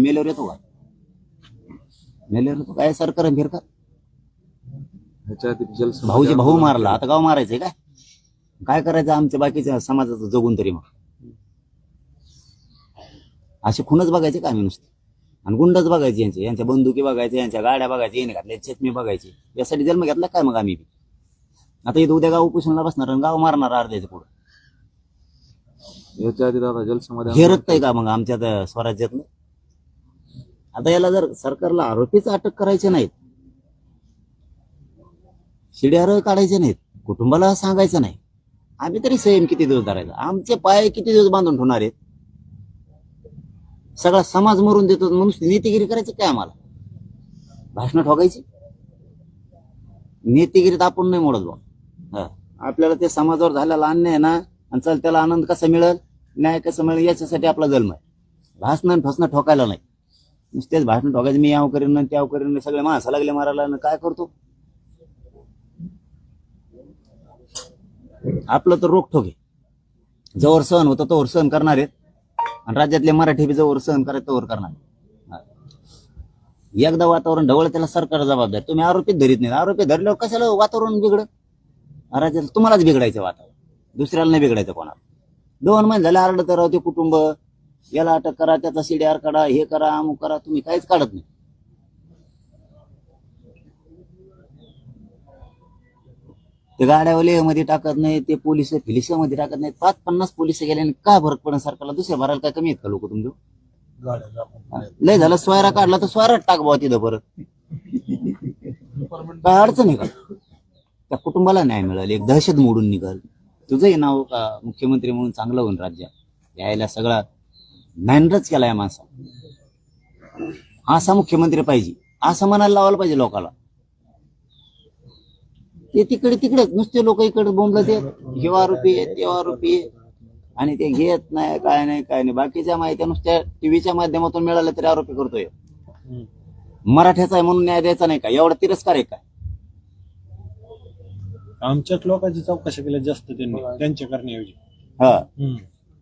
मेल्यावर येतो का? मेल्यावर येतो काय? सरकार फिरकार ह्याच्या आधी जलसमाधी भाऊचे भाऊ आंदोलन मारला, आता गाव मारायचंय काय? काय करायचं आमच्या बाकीच्या समाजाचं जगून तरी? मग असे खूनच बघायचे का आम्ही नुसते? आणि गुंडच बघायचे, यांच्या बंदुकी बघायचे, यांच्या गाड्या बघायचे, येणे घातले चेतमी बघायची. यासाठी जन्म घेतला काय मग आम्ही? आता इथं उद्या गाव उपोषणाला बसणार आणि गाव मारणार अर्ध्याच्या पुढे. याच्या आधी दादा जलसमाधी हे आंदोलन रक्त आहे का मग आमच्या त्या स्वराज्यातलं? आता याला जर सरकारला आरोपीच अटक करायचे नाहीत, शिड्यार काढायचे नाहीत, कुटुंबाला सांगायचं नाही, आम्ही तरी संयम किती दिवस धरायचा? आमचे पाय किती दिवस बांधून ठेवणार आहेत? सगळा समाज मरून देतो म्हणून नीतिगिरी करायचं काय आम्हाला? भाषणं ठोकायची? नीतिगिरीत आपण नाही मोडत बा. आपल्याला ते समाजावर झालेला अन्याय आहे ना, आणि चल त्याला आनंद कसा मिळेल, न्याय कसा मिळेल, याच्यासाठी आपला जन्म आहे. भाषणं ठोसणं ठोकायला नाही. नुसतेच भाषण ठोकायचं, मी याव करीन त्याव करीन, सगळे माणसा लागले मारायला, काय करतो आपलं तर रोखठोक आहे. जवळ सहन होतं तोवर सहन करणार आहेत, आणि राज्यातले मराठी बी जवळ सहन करायचं तोवर करणार. एकदा वातावरण ढवळ त्याला सरकार जबाबदार. तुम्ही आरोपीत धरीत नाही, आरोपी धरल्यावर कशाला वातावरण बिघडत? राज्यात तुम्हालाच बिघडायचं वातावरण, दुसऱ्याला नाही बिघडायचं कोणाला. 2 महिने झाले आरडत राहू ते कुटुंब, याला अटक करा, त्याचा सीडीआर काढा, हे करा, अमुक करा, तुम्ही काहीच काढत नाही. ते गाड्यावाले मध्ये टाकत नाही, ते पोलिस फिलिस मध्ये टाकत नाही. 5-50 पोलिस गेल्याने काय फरक पडेल सरकारला? दुसऱ्या भरायला काय कमी आहेत का लोक तुमचे? लय झालं स्वायरा काढला तर स्वायरात टाक बुवा तिथं परत. काय अडचण आहे का? त्या कुटुंबाला न्याय मिळाल, एक दहशत मोडून निघाल. तुझंही नाव का मुख्यमंत्री म्हणून चांगलं होऊन राज्यात यायला सगळा मॅनरच केला या माणसा. असा मुख्यमंत्री पाहिजे असं म्हणायला लावायला पाहिजे लोकांना. ते तिकडेच नुसते लोक इकडे बोंबलं, ते हे आरोपी आहे, ते आरोपी आहे, आणि ते घेत नाही, काय नाही. बाकीच्या माहित्या नुसत्या टीव्हीच्या माध्यमातून मिळाल्या तरी आरोपी करतोय. मराठ्याचा आहे म्हणून न्याय द्यायचा नाही का? एवढा तिरस्कार आहे का? आमच्याच लोकांची चौकशा केल्या जास्त त्यांनी, त्यांच्या करण्याऐवजी. हा,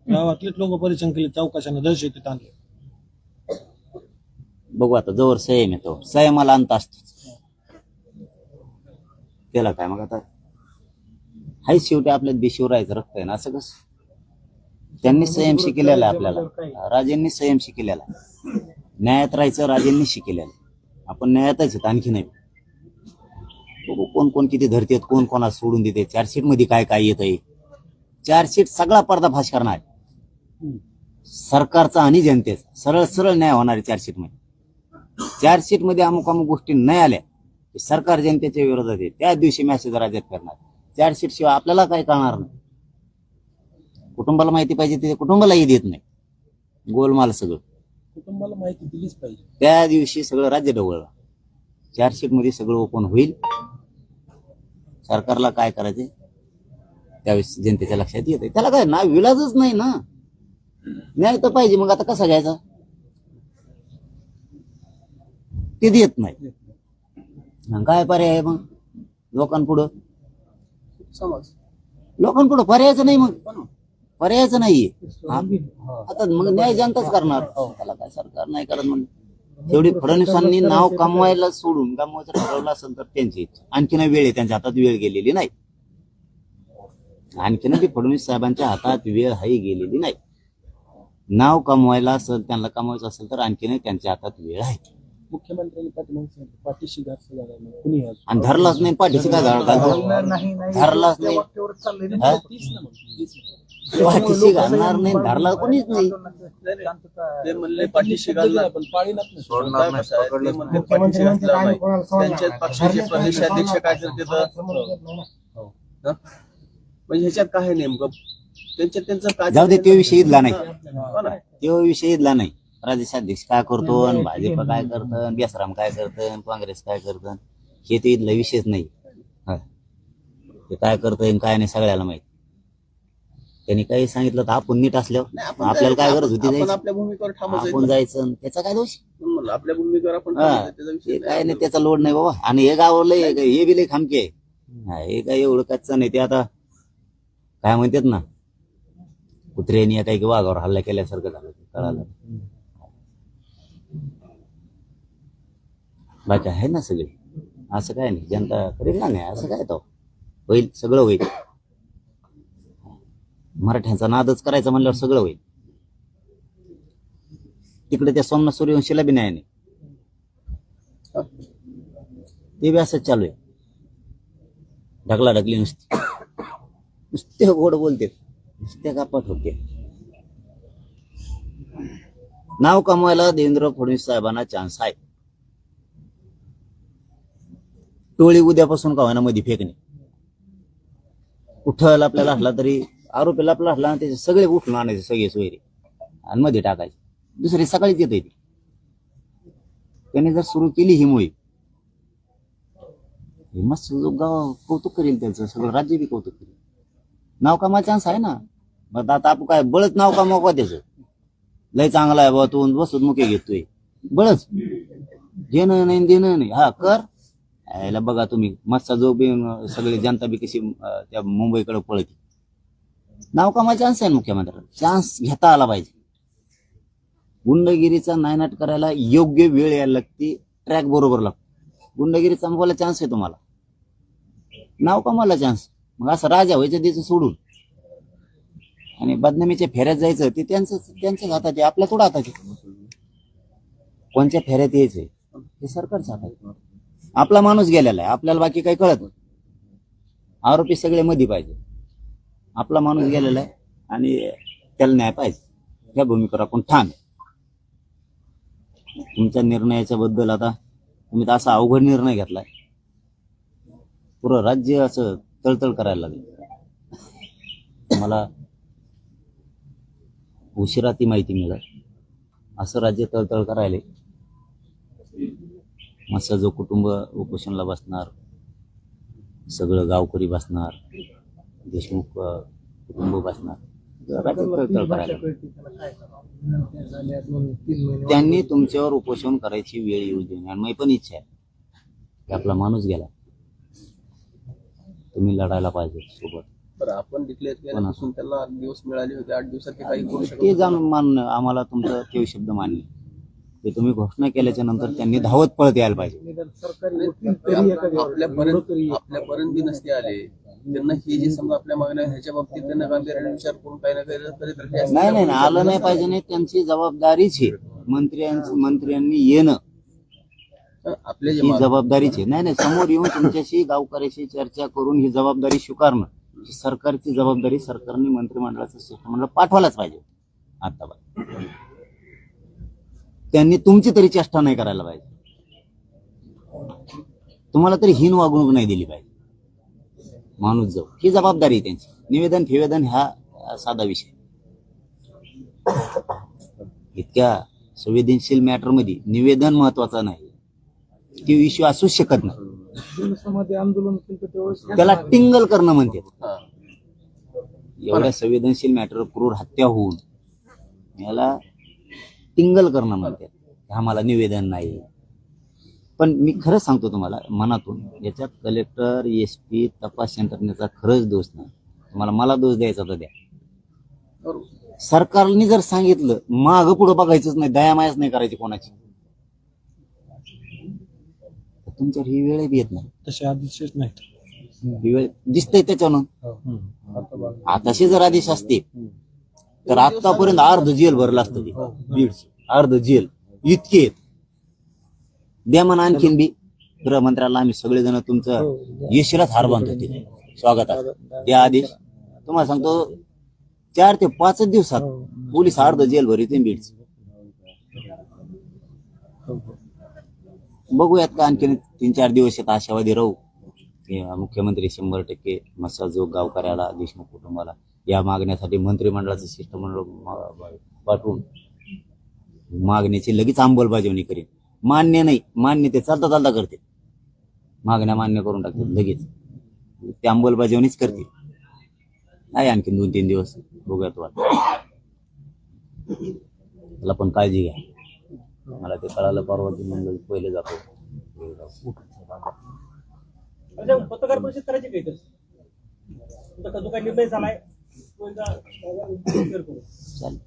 गावातलेच लोक परिचय केले, चौकशाने दहशतीत आणले. बघू आता जवळ संयम येतो, संयमाला अंत असतो त्याला काय. मग आता हाय शेवटी आपल्यात शिवरायचं रक्त आहे ना, असं कसं? त्यांनी संयम शिकलेला आहे आपल्याला, राजेंनी संयम शिकलेला आहे. न्यायात राहायचं राजेंनी शिकलेलं. आपण न्यायातच आहेत, आणखी नाही. कोण कोण किती धरतेत, कोण कोणा सोडून देते. चार्जशीट मध्ये काय काय येत आहे, चार्जशीट सगळा पर्दाफाश करणार सरकारचा आणि जनतेचा. सरळ न्याय होणार आहे चार्जशीट मध्ये. चार्जशीट मध्ये अमुक गोष्टी नाही आल्या, सरकार जनतेच्या विरोधात आहे, त्या दिवशी मेसेज राज्यात करणार. चार्जशीट शिवाय आपल्याला काय कळणार नाही. कुटुंबाला माहिती पाहिजे, ते कुटुंबालाही देत नाही. गोलमाल सगळं कुटुंबाला माहिती दिलीच पाहिजे. त्या दिवशी सगळं राज्य ढवळलं. चार्जशीट मध्ये सगळं ओपन होईल. सरकारला काय करायचंय त्यावेळेस जनतेच्या लक्षात येते. त्याला काय ना विलाजच नाही ना, न्याय तर पाहिजे. मग आता कसा घ्यायचा? ते देत नाही. काय पर्याय आहे मग लोकांपुढं? लोकांपुढं पर्यायचं नाही. मग पर्यायचं नाहीये. आता मग न्याय जनताच करणार. त्याला काय सरकार नाही करत म्हणून. तेवढी फडणवीसांनी नाव कमवायला सोडून गमवायचं ठरवलं असेल तर त्यांची इच्छा. आणखीन वेळ आहे, त्यांच्या हातात वेळ गेलेली नाही. आणखीन ती फडणवीस साहेबांच्या हातात वेळ हाही गेलेली नाही. नाव कमवायला असेल, त्यांना कमवायचं असेल तर आणखीन त्यांच्या हातात वेळ आहे. मुख्यमंत्र्यांनी पाठीशी कुणी आणि धरलाच नाही, पाठीशी काय घालतो? धरलाच नाही, पाठीशी घालणार नाही, धरला कोणीच नाही. ते म्हणले पाठीशी घालणार पण पाळीनात सोडणार नाही. पाठीशी घालणार नाही. त्यांच्या पक्षाचे प्रदेशाध्यक्ष काय करते म्हणजे ह्याच्यात काय नेमकं त्यांचं काय? जाऊ दे, तो विषय इथला नाही. तो विषय इथला नाही. प्रदेशाध्यक्ष काय करतो, भाजप काय करतं, बेसराम काय करतं, काँग्रेस काय करतं, हे ते इथला विषयच नाही. ते काय करतं काय नाही सगळ्याला माहित. त्यांनी काही सांगितलं तर आपण नीट असल्यावर आपल्याला काय गरज होती जायची? आपल्या भूमिकेवर आपण जायचं, त्याचा काय दोष? आपल्या भूमिकेवर आपण काय नाही, त्याचा लोड नाही बाबा. आणि हे गावाला हे बी लय खामके आहे. हे काय एवढं कच्चं नाही. ते आता काय म्हणतात ना, कुत्र्यानी काही वाघावर हल्ला केल्यासारखं झालं, कळालं. बाकी आहे ना सगळे, असं काय नाही, जनता करेल ना, नाही असं काय तो होईल, सगळं होईल. मराठ्यांचा नादच करायचा म्हणल्यावर सगळं होईल. तिकडे त्या सोमनाथ सूर्यवंशीला बी न्याय नाही, ते बी असंच चालू आहे. ढकला ढकली नुसती, नुसते गोड बोलते, नुसत्या कापट होते. नाव कमवायला देवेंद्र फडणवीस साहेबांना चान्स आहे. टोळी उद्यापासून का होईना मध्ये फेकणे, कुठं आपल्याला हटला तरी आरोपीला आपला हटला ना, त्याचे सगळे उठून आणायचे सगळे सोयरे आणि मध्ये टाकायचे, दुसरी सकाळीच येते ती. त्याने जर सुरू केली ही मोहीम, मस्त गाव कौतुक करेल, त्याचं सगळं राज्य बी कौतुक करेल. नाव कमायचा चान्स आहे ना. मग आता आपण काय बळच नाव कमावा त्याचं, लय चांगला आहे बाबा तू बसत मुके घेतोय, बळच घेणं नाही देणं नाही. हा कर यायला बघा तुम्ही, मस्ता जो बी सगळी जनता बी कशी त्या मुंबईकडे पळते. नाव कमायचा चान्स आहे मुख्यमंत्री, चान्स घेता आला पाहिजे. गुंडगिरीचा नायनाट करायला योग्य वेळ यायला लागते, ट्रॅक बरोबर लागतो. गुंडगिरी संपवायला चान्स आहे तुम्हाला, नाव कमायला चान्स. मग असं राजा व्हायचं त्याचं सोडून आणि बदनामीच्या फेऱ्यात जायचं, ते त्यांच्याच हातात आहे, आपल्या थोडं हातात आहे. कोणत्या फेऱ्यात यायचंय हे सरकारच्या हातात आहे. आपला माणूस गेलेला आहे, आपल्याला बाकी काही कळत नाही. आरोपी सगळे मध्ये पाहिजे, आपला माणूस गेलेला आहे आणि त्याला न्याय पाहिजे. या भूमिकेवर आपण ठाम आहे. तुमच्या निर्णयाच्या बद्दल आता तुम्ही तर असा अवघड निर्णय घेतलाय, पुरं राज्य असं तळतळ करायला लागलं. मला उशिरा ती माहिती मिळाली, असं राज्य तळतळ करायला. मस्त जो कुटुंब उपोषणला बसणार, सगळं गावकरी बसणार, देशमुख कुटुंब बसणार, राज्य तळतळ करायला. त्यांनी तुमच्यावर उपोषण करायची वेळ येऊ देणे. आणि माझी पण इच्छा आहे की आपला माणूस गेला, तुम्ही लढायला पाहिजे सोबत. तर आपण डिक्लेअर केल्यापासून त्यांना 8 दिवस मिळाले होते, 8 दिवसात ते काही करू शकत ते जाणून मान्य, आम्हाला तुमचं ते शब्द मान्य. ते तुम्ही घोषणा केल्याच्या नंतर त्यांनी धावत पळत यायला पाहिजे. आपल्यापर्यंत बी नसते आले, त्यांना ही जी समजा आपल्या मागण्या ह्याच्या बाबतीत त्यांना गांभीर्याने विचार करून काही ना काही नाही आलं नाही पाहिजे. नाही, त्यांची जबाबदारीच आहे. मंत्र्यांनी येणं आपल्या ही जबाबदारीच आहे. नाही समोर येऊन तुमच्याशी गावकऱ्याशी चर्चा करून ही जबाबदारी स्वीकारणं ही सरकारची जबाबदारी. सरकारने मंत्रिमंडळाचं शिष्टमंडळ पाठवायलाच पाहिजे. आता त्यांनी तुमची तरी चेष्टा नाही करायला पाहिजे, तुम्हाला तरी हीन वागणूक नाही दिली पाहिजे. माणूस जाऊ ही जबाबदारी त्यांची. निवेदन फिवेदन हा साधा विषय. इतक्या संवेदनशील मॅटर मध्ये निवेदन महत्वाचा नाही, ती इश्यू असूच शकत नाही. आंदोलन त्याला टिंगल करणं म्हणते. एवढ्या संवेदनशील मॅटर क्रूर हत्या होऊन याला टिंगल करणं म्हणते. आम्हाला निवेदन नाही. पण मी खरंच सांगतो तुम्हाला मनातून, याच्यात कलेक्टर SP तपास यंत्रणेचा खरंच दोष नाही. तुम्हाला मला दोष द्यायचा तर द्या. सरकारने जर सांगितलं मागं पुढं बघायचंच नाही, दयामायाच नाही करायची कोणाची, तुमच्यावर ही वेळ बी येत नाही. तसे आदेशच नाहीत. ही वेळ दिसतंय त्याच्यानं. आताशी जर आदेश असते तर आतापर्यंत अर्ध जेल भरलं असतं. ते अर्ध जेल इतके द्या म्हणा. आणखीन बी गृहमंत्र्याला आम्ही सगळेजण तुमचं येशीलाच हार बांधतो तिथे स्वागतात. त्या आदेश तुम्हाला सांगतो 4 ते 5 दिवसात पोलीस अर्ध जेल भरते बीडच. बघूयात का आणखीन 3-4 दिवस येत आशावादी राहू. मुख्यमंत्री 100% मस्सा जो गावकऱ्याला देशमुख कुटुंबाला या मागण्यासाठी मंत्रिमंडळाचं शिष्टमंडळ पाठवून मागण्याची लगेच अंमलबजावणी करेल. मान्य नाही, मान्य ते चालता चालता करते. मागण्या मान्य करून टाकतात लगेच, ते अंमलबजावणीच करतील. नाही आणखीन 2-3 दिवस बघूयात. त्याला पण काळजी घ्या. मला ते कळालं परवा की मंडळी पहिले जातो. पत्रकार परिषद करायची काही तर जो काही निर्णय झालाय चालेल.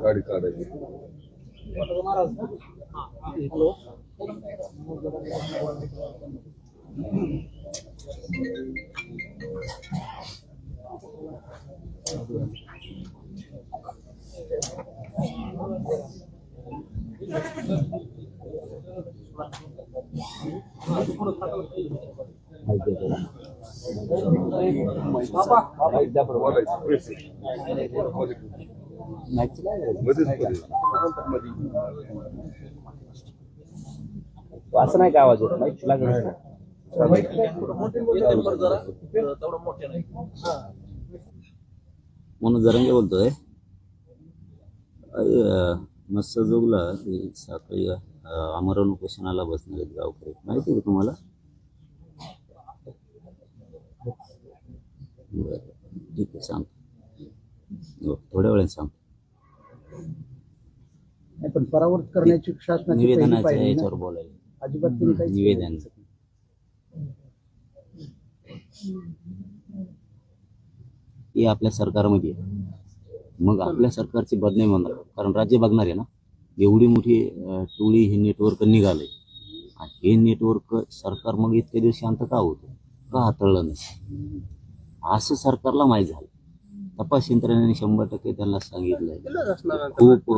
गाडी काढायची. हॅलो असं नाही का आवाज येत माहिती लागलं तेवढं मोठे नाही. म्हणून जरंगे बोलतोय. मस्त जोगला सकाळी आमरण उपोषणाला बसणार आहेत गावकरी, माहिती आहे का तुम्हाला? बरं ठीक आहे, सांगतो थोड्या वेळाने सांगतो. पण परावर्त करण्याची शासनाची निवेदनाच्या पहिली पायरी ना. याच्यावर बोलायला अजिबात त्यांनी काही निवेदन हे आपल्या सरकारमध्ये आहे. मग आपल्या सरकारची बदनामी होणार, कारण राज्य बघणार आहे ना. एवढी मोठी टोळी हे नेटवर्क निघाले, हे नेटवर्क सरकार मग इतके दिवस शांत का होतं, का हाताळलं नाही, असं सरकारला माहीत झालं. तपास यंत्रणेने 100% त्यांना सांगितलंय. खूप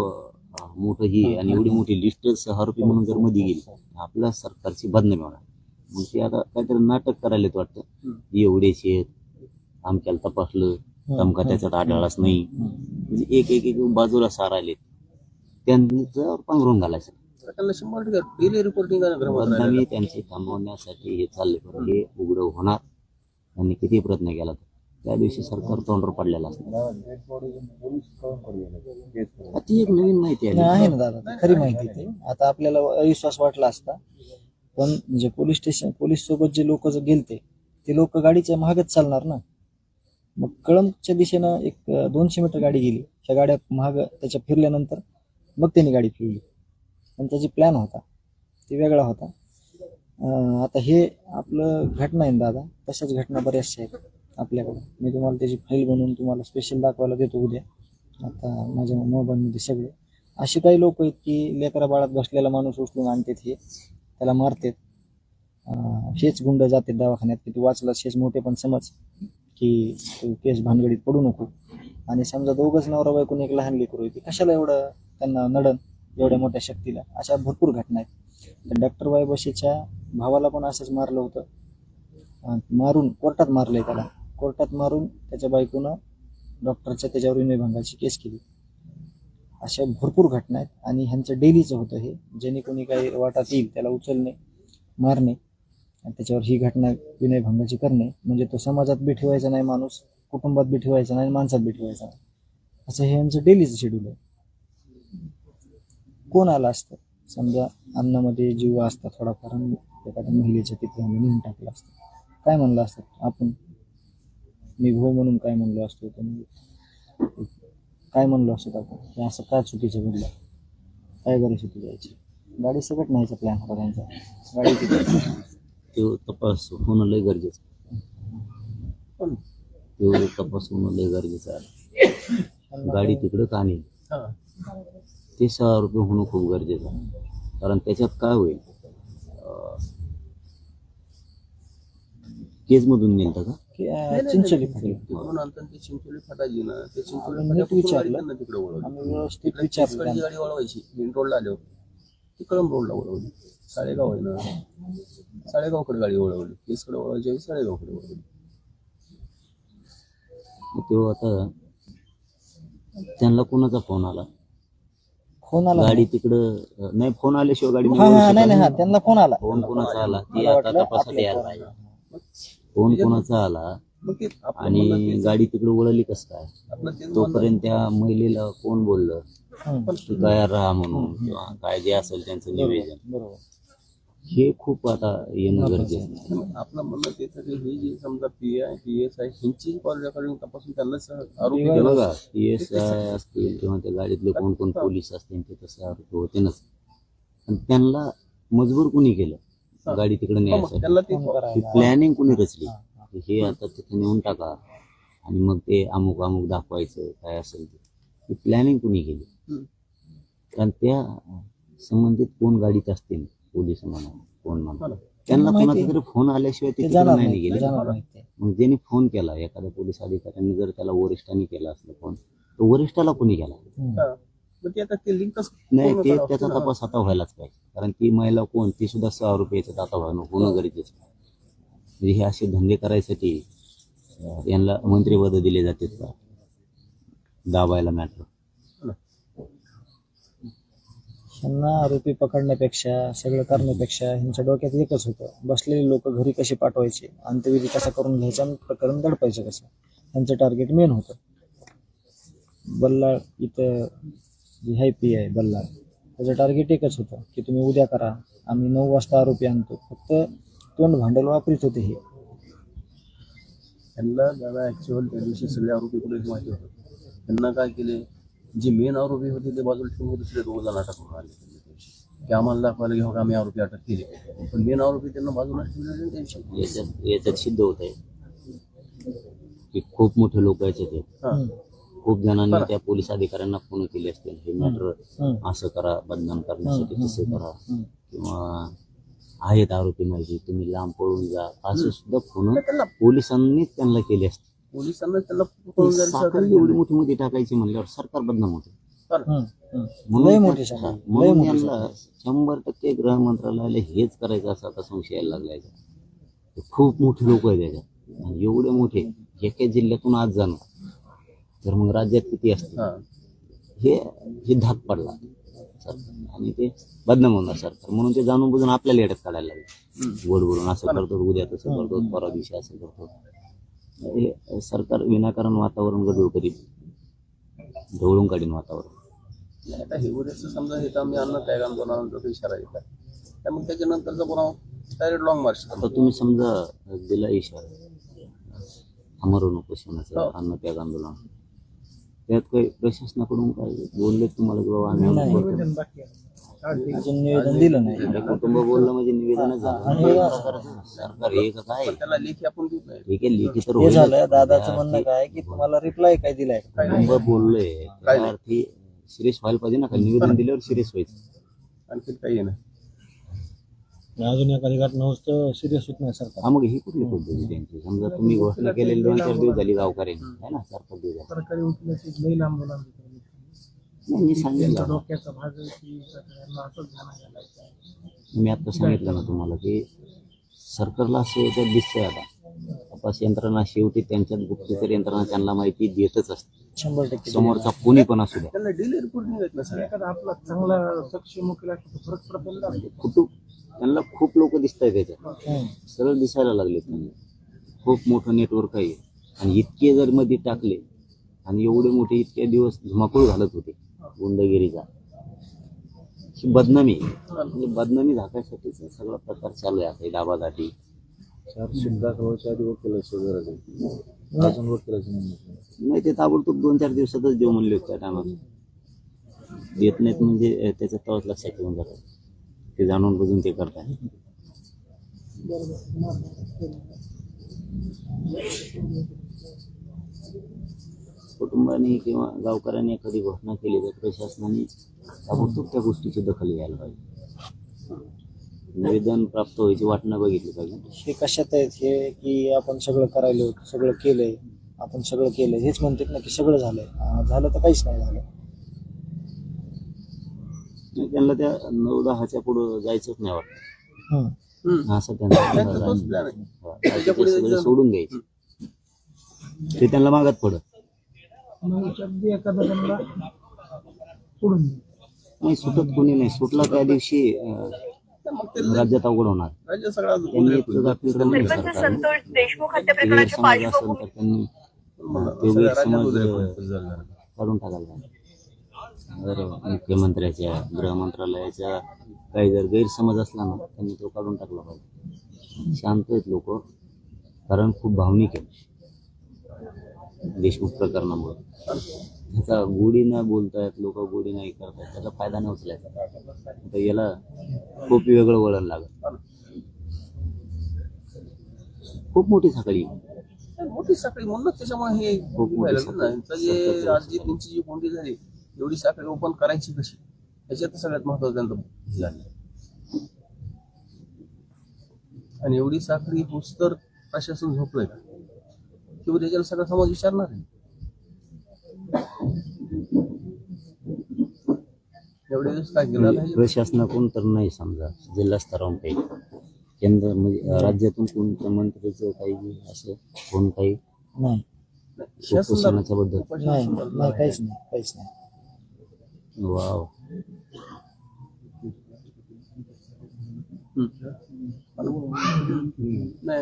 मोठं ही आणि एवढी मोठी लिस्ट आरोपी म्हणून जर मध्ये गेली आपल्या सरकारची बदनामी होणार. मग ते आता काहीतरी नाटक करायला वाटतं, एवढेच आहेत, आमच्याला तपासलं, तमका त्याच्यात आढळलाच नाही. म्हणजे एक एक एक बाजूला सारायले, त्यांचं पांघरून घालायचं. त्यांना 100% डेली रिपोर्टिंग बदनामी त्यांची थांबवण्यासाठी हे चालले, पण हे उघड होणार. त्यांनी किती प्रयत्न केला त्या दिवशी सरकार तोंडवर पडलेला असणार. ती एक नवीन माहिती आहे ना दादा, ती खरी माहिती ते. आता आपल्याला अविश्वास वाटला असता, पण जे पोलीस स्टेशन पोलीस सोबत जे लोक गेलते ते लोक गाडीच्या महागच चालणार ना. मग कळंबच्या दिशेनं एक 200 मीटर गाडी गेली, त्या गाड्या महाग त्याच्या फिरल्यानंतर मग त्यांनी गाडी फिरली, आणि त्याची प्लॅन होता ते वेगळा होता. आता हे आपलं घटना आहे दादा, तशाच घटना बऱ्याचशा आहेत आपल्याकडे. मी तुम्हाला त्याची फाईल बनवून तुम्हाला स्पेशल दाखवायला देतो उद्या. आता माझ्या मोबाईलमध्ये सगळे असे काही लोक आहेत की लेकरा बाळात बसलेला माणूस उचलून आणतात, हे त्याला मारतात. हेच गुंड जातात दवाखान्यात की तू वाचलास, हेच मोठे पण समज की तू केस भानगडीत पडू नको. आणि समजा दोघंच नवरा बायकोने एक लहान लेकरू आहे, कशाला एवढं त्यांना नडन एवढ्या मोठ्या शक्तीला. अशा भरपूर घटना आहेत. तर डॉक्टर बाई बशीच्या भावाला पण असंच मारलं होतं, मारून कोर्टात मारलंय त्याला. कोर्टात मारून त्याच्या बायकोनं डॉक्टरच्या त्याच्यावर विनयभंगाची केस केली. अशा भरपूर घटना आहेत आणि ह्यांचं डेलीचं होतं हे. ज्याने कोणी काही वाटात येईल त्याला उचलणे, मारणे, आणि त्याच्यावर ही घटना विनयभंगाची करणे. म्हणजे तो समाजात बी ठेवायचा नाही माणूस, कुटुंबात बी ठेवायचा नाही, माणसात बी ठेवायचा नाही. असं हे यांचं डेलीचं शेड्यूल आहे. कोण आलं असतं समजा अन्नामध्ये जीव असता थोडाफार, एखाद्या महिलेच्या तिथे आम्ही नेऊन टाकलं असतं, काय म्हणलं असतं आपण? मी भाऊ म्हणून काय म्हणलो असतो, काय म्हणलो असतो आपण? हे असं काय चुकीचं घडलं, काय गरज होती जायची? गाडी सकट न्यायचा प्लॅन होता त्यांचा. गाडी तो तपास होणं लय गरजेचं, तो तपास होणं लय गरजेचं आहे. गाडी तिकडं का नाही, ते 6 रुपये होणं खूप गरजेचं आहे. कारण त्याच्यात काय होईल, केज मधून नेलं का चिंचोली म्हणून नंतर ती चिंचोली फटायची ना, ते चिंचोली नीट फाट्यापासून विचारलं. गाडी त्यांना तिकडे वळवली. आम्ही व्यवस्थित तिकडे विचारलं केसकडची गाडी वळवायची, मेन रोडला आल्यावर ती कळंब रोडला वळवली. साळेगाव आहे ना, साळेगावकडे गाडी वळवली, केसकडे वळवायची आणि साळेगावकडे वळवली. तो आता त्यांना कोणाचा फोन आला? फोन आला गाडी तिकडं नाही, फोन आल्याशिवाय गाडी हा हा नाही नाही, हा त्यांना फोन आला. फोन कोणाचा आला ते मला आता वाटलं तपासात आपल्या यायला पाहिजे. फोन कोणाचा आला मग ते आपलं आणि म्हणणं तेच. गाडी तिकडे वळली कस काय? आपलं तेच म्हणणं. तोपर्यंत त्या महिलेला कोण बोललं हम्म. तू तयार राहा म्हणून, किंवा काय जे असेल त्यांचं निवेदन, बरोबर. हे खूप आता येणं गरजेचं आहे. आपलं म्हणणं तेच आहे की हे जे समजा PSI ह्यांची रेकॉर्डिंग तपासून त्यांनाच आरोपी हे केलं. बघा PSI असतील किंवा त्या गाडीतले कोण कोण पोलीस असतील ते तसे आरोपी होते ना, पण त्यांना मजबूर कुणी केलं गाडी तिकडे मग न्यायसाठी? त्यांना ते ही प्लॅनिंग कुणी रचली? हे आता तिथे नेऊन टाका आणि मग ते अमुक अमुक दाखवायचं काय असेल ते, ही प्लॅनिंग कुणी केली? हम्म. कारण त्या संबंधित कोण गाडीत असतील, पोलीस म्हणा कोण म्हणा, त्यांना त्यांना माहिती कोणाचा तरी फोन आल्याशिवाय ते ते तिकडे जाणार नाही नाही, गेले. जाणार नाही ते. मग ज्यांनी फोन केला, एखाद्या पोलीस अधिकाऱ्यांनी जर त्याला वरिष्ठांनी केला असला फोन, तर वरिष्ठाला कोणी केला? हम्म. मग ते आता ते लिंकच नाही, ते त्याचा तपास आता व्हायलाच पाहिजे. कारण ती महिला कोण, ती सुद्धा 6 रुपयाचा आता होणं गरजेचं आहे. म्हणजे हे असे धंदे करायसाठी यांना मंत्रिपद दिले जातात का, दाबायला मॅटर? ह्यांना आरोपी पकडण्यापेक्षा सगळं करण्यापेक्षा ह्यांच्या डोक्यात एकच होतं, बसलेले लोक घरी कसे पाठवायचे, अंत्यविधी कसा करून घ्यायचा आणि प्रकरण दडपायचं कसं, ह्यांचं टार्गेट मेन होतं. बल्लाळ इथं जे हाय PI बल्लाळ, त्याचं टार्गेट एकच होतं की तुम्ही उद्या करा, आम्ही 9 वाजता आरोपी आणतो. फक्त तोंड भांडवल वापरीत होते हे. त्यांना दादा ऍक्च्युअल त्या दिवशी सगळे आरोपी कुठे माहिती होतं. त्यांना काय केले, जे मेन आरोपी होते ते बाजूला ठेवून दुसरे 2 जण अटक करून आले त्या दिवशी, की आम्हाला दाखवायला घेऊन आम्ही आरोपी अटक केले. पण मेन आरोपी त्यांना बाजूला ठेवले त्यांची. याच्यात सिद्ध होत आहे की खूप मोठे लोक याच्यात आहेत. खूप जणांनी त्या पोलीस अधिकाऱ्यांना फोन केले असतील, हे मॅटर असं करा, बदनाम करण्यासाठी तसं करा, किंवा आहेत आरोपी माहिती, तुम्ही लांब पळून जा, असं सुद्धा फोन पोलिसांनीच त्यांना केले असते. पोलिसांना त्यांना साखळी एवढी मोठी मोठी टाकायची म्हणल्यावर सरकार बदनाम होते. लय मोठी शाखा, लय म्हणून मोठी यांना 100% गृह मंत्रालयाला हेच करायचं असं आता संशय यायला लागलाय. खूप मोठे लोक आहेत त्याच्यात, आणि एवढे मोठे एका जिल्ह्यातून आज जाणार, तर मग राज्यात किती असतील? हे धाक पडला सरकार, आणि ते बदनाम होणार सरकार. म्हणून ते जाणून बुजून आपल्याला येड्यात काढायला लागले, गोड बोलून असं करतो, उद्या तसं करतो, परवा दिवशी असं करतो. हे सरकार विनाकारण वातावरण गडबड करीत, ढवळून काढीन वातावरण. आता हे उद्याचं समजा हे तर आम्ही अन्न काय आंदोलनानंतर इशारा येतात, त्यामुळे त्याच्यानंतरचा पुन्हा डायरेक्ट लॉंग मार्च. आता तुम्ही समजा दिला इशारा अमर उपोषणाचं, अन्न त्याग आंदोलन, त्यात काही प्रशासनाकडून काय बोलले तुम्हाला की बाबा आम्ही नाही. अजून निवेदन दिलं नाही. अरे कुटुंब बोललं म्हणजे निवेदनच झालं. सरकार हे का काय? त्याला लेखी आपण देत नाही. ठीक आहे, लेखी तर हे होईलच. झालं. दादाचं म्हणणं काय की तुम्हाला रिप्लाय काय दिलाय? कुटुंब बोललंय, त्याच्या अर्थी सिरियस व्हायला पाहिजे ना, का निवेदन दिल्यावर सिरियस व्हायचं. आणखी काही नाही. अजून एखादी घटना होतं सिरियस होत नाही सरकार. हा, मग ही कुठली पद्धती त्यांची? समजा तुम्ही घोषणा केलेली 2-4 दिवस झाली गावकऱ्यांनी, है ना, 4-5 दिवस झाले. सरकारी वकिलाची लई लांब मुलांना नाही, मी सांगितलं, डोक्याचा भाग आहे की यांना असंच ध्यान घालायचं आहे. मी आता सांगितलं ना तुम्हाला की सरकारला असं याच्यात दिसतंय आता तपास यंत्रणा शेवटी त्यांच्यात गुप्तचर यंत्रणा त्यांना माहिती देतच असते. 100% समोरचा कोणी पण असू द्या, त्यांना डेली रिपोर्ट निघत नसेल. एखादा आपला चांगला सक्षम वकील असतो तर फरक पडतो ना. कुटुंब त्यांना खूप लोक दिसत आहेत त्याच्यात, सरळ दिसायला लागले त्यांना. खूप मोठं नेटवर्क आहे, आणि इतके जर मध्ये टाकले, आणि एवढे मोठे इतके दिवस धुमाकूळ घालत होते गुंडगिरीचा, ही बदनामी, म्हणजे बदनामी झाकायसाठीच सगळा प्रकार चालू आहे आता दाबादाटी. नाही, ते ताबडतोब 2-4 दिवसातच देऊ म्हणले होते त्या टायमाला. देत नाहीत म्हणजे त्याच्या तळात लक्षात ठेवून जातात, ते जाणून बुजून ते करतात. कुटुंबाने किंवा गावकऱ्यांनी एखादी घोषणा केली तर प्रशासनाने ताबडतोब त्या गोष्टीची दखल घ्यायला पाहिजे. निवेदन प्राप्त व्हायची वाट न बघितली पाहिजे. हे कशात आहेत हे की आपण सगळं करायलो, सगळं केलंय, आपण सगळं केलंय हेच म्हणतात ना की सगळं झालंय. झालं तर काहीच नाही झालं. त्यांना त्या 9-10च्या पुढे जायचंच नाही वाटतं, असं तोच plan आहे. त्यांना सोडून द्यायचं, ते त्यांना मागात पडत अगदी एखादा त्यांना सोडून दे. नाही. सुटत कोणी नाही, सुटला त्या दिवशी राज्यात अवघड होणार. राज्य सगळा त्यांनी इतकं गाफील केलं नाही सरकारने. संतोष देशमुख हत्या गैरसमज प्रकरणाच्या असेल पार्श्वभूमीवर तर त्यांनी ते गैरसमज काढून टाकायला पाहिजे. जर मुख्यमंत्र्याच्या गृह मंत्रालयाचा काही जर गैरसमज असला ना त्यांनी तो काढून टाकला पाहिजे. शांत आहेत लोक, कारण खूप भावनिक आहे देशमुख प्रकरणामुळे. त्याचा गोडी न बोलतायत लोक, गोडी नाही करतायत, त्याचा फायदा नाही उचलायचा. तर याला खूप वेगळं वळण लागत. खूप मोठी साखळी आहे. मोठी साखळी म्हणूनच त्याच्यामुळे हे खूप मोठी व्हायला साखळी. लागलं ना. यांचं जे आज जी त्यांची जी कोंडी झाली, एवढी साखळी ओपन करायची कशी, याच्यात सगळ्यात महत्वाचं त्यांचं हे झालं. आणि एवढी साखळी होस तर प्रशासन झोपलंय का, किंवा त्याच्याला सगळा समाज विचारणार आहे. एवढे दिवस काय केलं म्हणजे नाही. प्रशासनाकडून तर नाही, समजा जिल्हा स्तरावरून काही केंद्र म्हणजे राज्यातून कोणत्या मंत्रीचं काही असं कोण काही नाही कुपोषणाच्या बद्दल. नाही नाही काहीच नाही. वाव, नाही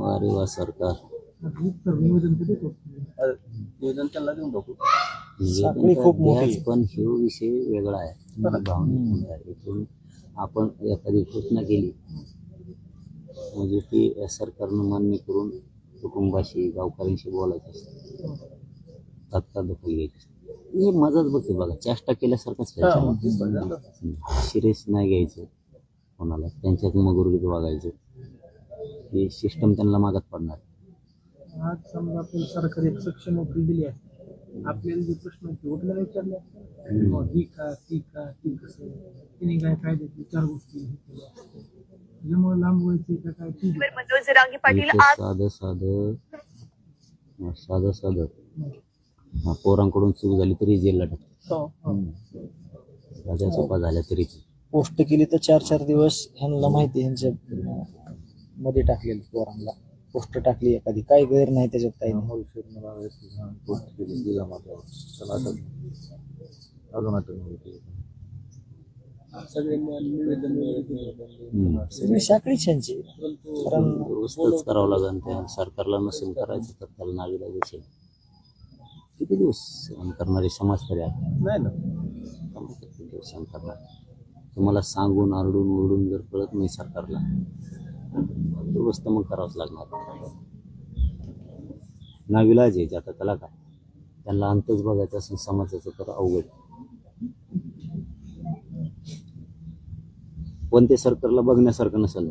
अरे वा सरकार. निवेदन त्यांना देऊन टाकू. साखळी खूप मोठी आहे. पण हे विषय वेगळा आहे. भावनिक मुद्दा आहे. इथून आपण एखादी घोषणा केली म्हणजे ती सरकारनं मान्य करून कुटुंबाशी गावकऱ्यांशी बोलायचं असतं, तात्काळ दखल घ्यायची. हे मजाच बघते बघा, चेष्टा केल्यासारखंच सिरियस नाही घ्यायचं कोणाला, त्यांच्यात मगुरगीत वागायचं. हे सिस्टम त्यांना मागात पडणार. आज समजा आपल्याला सरकार एक सक्षम नोकरी दिली आहे, आपल्याला जे प्रश्न आहेत ते वडिलांना विचारले असतात. ही का ती का ती कसं, तिने काय कायद्यातली 4 गोष्टी हे केल्या असतात. त्याच्यामुळे लांब व्हायचे का काय ठीक आहे. मनोज जरांगे पाटील इथे साधं साधं पोरांकडून चूक झाली तरी जेलला टाकतात. साध्या सोपा झाल्या तरी पोस्ट केली तर 4-4 दिवस ह्यांना माहिती, ह्यांच्या मध्ये टाकलेली पोरांना पोस्ट टाकली एखादी, काही गैर नाही त्याच्यात, काही नाही. सगळी साखळीच ह्यांची. कारण व्यवस्थाच करावं लागेल. त्या सरकारला नसेल करायचं तर त्याला नागरिक असेल. किती दिवस सहन करणारे समाज तरी आहे नाही ना. किती दिवस सहन करणार. तुम्हाला सांगून आरडून ओरडून जर कळत नाही सरकारला, व्यवस्था मग करावंच लागणार. नाविलाज आहे आता, त्याला काय, त्यांना अंतच बघायचं असेल समाजाचं तर अवघड. पण ते सरकारला बघण्यासारखं नसेल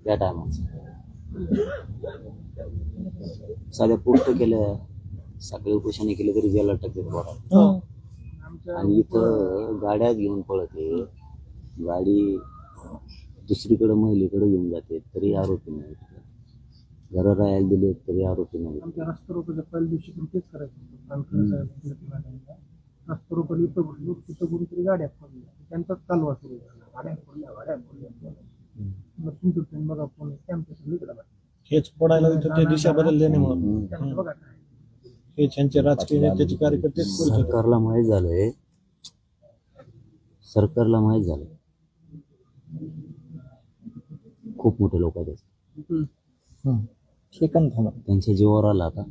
त्या टायमाचं. साध्या पोस्ट केल्या, साखळी उपोषणे केले तरी जेला टाकतात बघा. आणि इथं गाड्या घेऊन पळते, गाडी दुसरीकडे महिलेकडे घेऊन जाते तरी आरोपी नाही, घरं राहायला दिले तरी आरोपी नाही. आमच्या रस्ता रोकोच्या पहिल्या दिवशी पण तेच करायचं. रस्ता रोकोला इथं बसलो, तिथं कुठेतरी गाड्या पडल्या, त्यांचाच कालवा सुरू झाला. गाड्या पडल्या. मग तुमचं ट्रेन बघा, फोन कॅम्पस लिहिला हेच पडायला ते दिशा बदलले नाही म्हणून त्यांचं बघा काय. हे त्यांचे राजकीय नेत्याचे कार्यकर्ते सरकारला माहीत झालंय, सरकारला माहीत झालंय खूप मोठे लोक आहेत, हे कन्फर्म. त्यांच्या जीवावर आला आता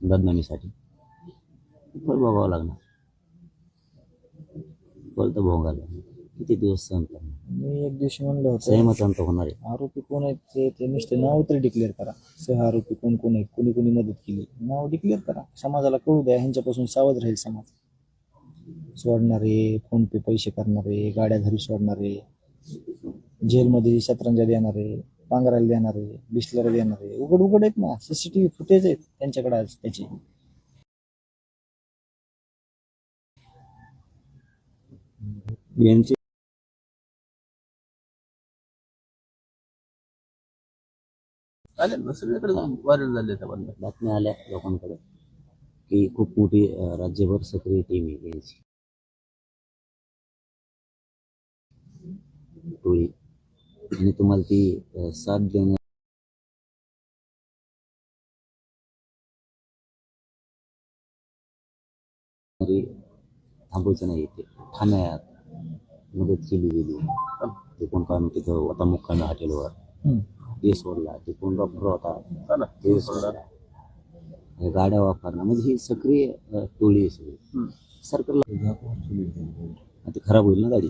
बदनामीसाठी. फळ बघावं लागणार, फळ तर भोगायला किती दिवस सहन करणार. मी एक दिवशी म्हणलं होतं, सहमत अंत होणार आहे. आरोपी कोण आहेत ते नुसते नाव तरी डिक्लेअर करा. सह आरोपी कोण कोण आहेत, कोणी कोणी मदत केली, नाव डिक्लेअर करा. समाजाला कळू द्या, ह्यांच्यापासून सावध राहील समाज. सोडणारे, फोन पे पैसे करणारे, गाड्या घरी सोडणारे, जेलमध्ये शतरंजा देणारे, पांघरायला देणारे, बिस्लर देणारे उघड उघड आहेत ना. सीसीटीव्ही फुटेज आहेत त्यांच्याकडे आज त्याची. यांचे आले ना सगळीकडे व्हायरल झाले त्या बातम्या. बातम्या आल्या लोकांकडे की खूप मोठी राज्यभर सक्रिय टीम आहे यांची, टोळी. आणि तुम्हाला ती साथ देणार थांबवायचं नाही. ते ठाण्यात मदत केली गेली. ते कोण काय म्हणते तिथं होता मुक्कामी हॉटेलवर, ते सोडला. ते कोण डॉक्टर होता हा ना. ते सोडला. हे गाड्या वापरणं म्हणजे ही सक्रिय टोळी आहे सगळी. सरकारला ते खराब होईल ना गाडी.